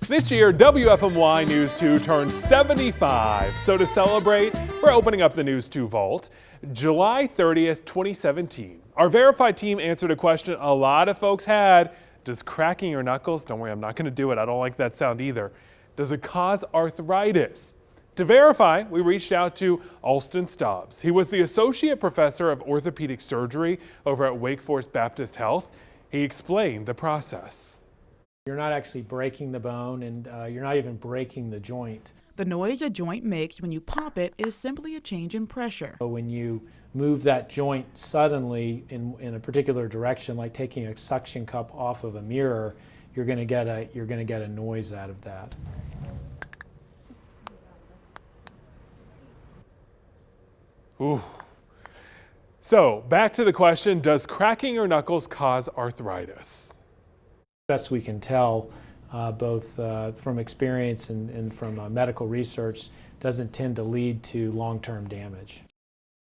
This year, WFMY News 2 turned 75. So to celebrate, we're opening up the News 2 vault. July 30th, 2017. Our verified team answered a question a lot of folks had. Does cracking your knuckles, don't worry, I'm not going to do it. I don't like that sound either. Does it cause arthritis? To verify, we reached out to Alston Stubbs. He was the Associate Professor of Orthopedic Surgery over at Wake Forest Baptist Health. He explained the process. You're not actually breaking the bone, and you're not even breaking the joint. The noise a joint makes when you pop it is simply a change in pressure. So when you move that joint suddenly in a particular direction, like taking a suction cup off of a mirror, you're going to get a noise out of that. Ooh. So back to the question, does cracking your knuckles cause arthritis? Best we can tell, both from experience and from medical research, doesn't tend to lead to long-term damage.